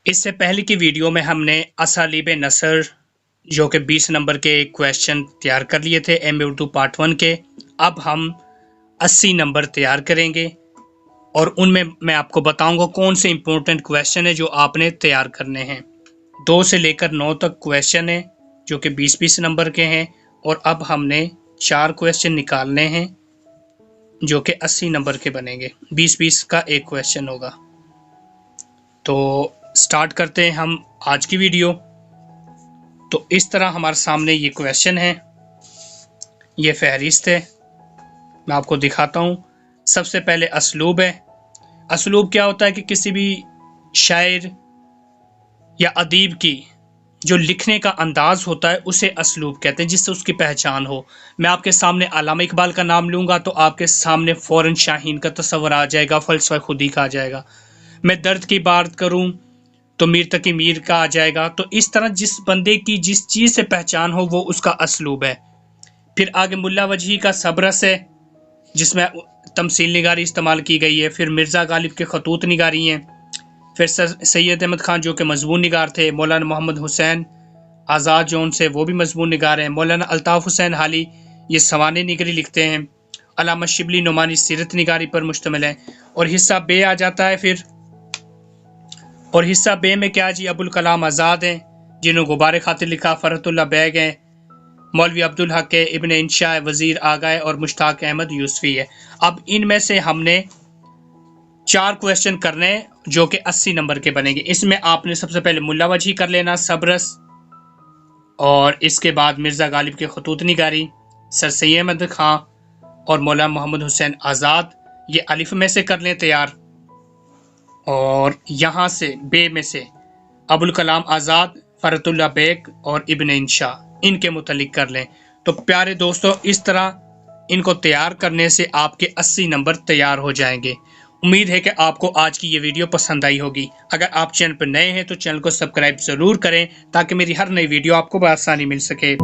इससे पहले की वीडियो में हमने असालीब नसर जो कि 20 नंबर के क्वेश्चन तैयार कर लिए थे एम उर्दू पार्ट 1 के। अब हम 80 नंबर तैयार करेंगे और उनमें मैं आपको बताऊंगा कौन से इंपॉर्टेंट क्वेश्चन है जो आपने तैयार करने हैं। 2 से लेकर 9 तक क्वेश्चन है जो कि 20-20 नंबर के हैं और अब हमने 4 क्वेश्चन निकालने हैं जो कि 80 नंबर के बनेंगे। 20-20 का एक क्वेश्चन होगा। तो स्टार्ट करते हैं हम आज की वीडियो। तो इस तरह हमारे सामने ये क्वेश्चन है, ये फहरिस्त है, मैं आपको दिखाता हूँ। सबसे पहले असलूब है। असलूब क्या होता है कि किसी भी शायर या अदीब की जो लिखने का अंदाज होता है उसे असलूब कहते हैं, जिससे उसकी पहचान हो। मैं आपके सामने अल्लामा इकबाल का नाम लूँगा तो आपके सामने फ़ौरन शाहीन का तस्वर आ जाएगा, फ़लसफ़ा खुदी का आ जाएगा। मैं दर्द की बात करूँ तो मीर तकी मीर का आ जाएगा। तो इस तरह जिस बंदे की जिस चीज़ से पहचान हो वो उसका असलूब है। फिर आगे मुल्ला वजही का सबरस है जिसमें तमसील निगारी इस्तेमाल की गई है। फिर मिर्ज़ा गालिब के खतूत निगारी हैं। फिर सैयद अहमद खान जो कि मजमून निगार थे। मौलाना मोहम्मद हुसैन आज़ाद जो उनसे वो भी मजमून निगार हैं। मौलाना अल्ताफ़ हुसैन हाली ये सवाने निगरी लिखते हैं। अल्लामा शिबली नुमानी सीरत निगारी पर मुश्तमिल है। और हिस्सा बे आ जाता है फिर, और हिस्सा बे में क्या जी, अबुल कलाम आज़ाद हैं जिन्होंने गुबारे खातिर लिखा। फ़रहतुल्लाह बैग हैं, मौलवी अब्दुल हक है, इब्न इंशा वज़ीर आगा है और मुश्ताक अहमद यूसुफ़ी है। अब इनमें से हमने 4 क्वेश्चन करने हैं जो कि 80 नंबर के बनेंगे। इसमें आपने सबसे पहले मुल्ला वजही कर लेना, सबरस, और इसके बाद मिर्ज़ा गालिब के खतूत निगारी, सर सैयद अहमद खां और मौलाना मोहम्मद हुसैन आज़ाद, ये अलिफ में से कर लें तैयार। और यहाँ से बे में से अबुल कलाम आज़ाद, फ़रहतुल्लाह बेग और इब्न इंशा, इनके मुतल्लिक कर लें। तो प्यारे दोस्तों, इस तरह इनको तैयार करने से आपके 80 नंबर तैयार हो जाएंगे। उम्मीद है कि आपको आज की ये वीडियो पसंद आई होगी। अगर आप चैनल पर नए हैं तो चैनल को सब्सक्राइब ज़रूर करें ताकि मेरी हर नई वीडियो आपको बआसानी मिल सके।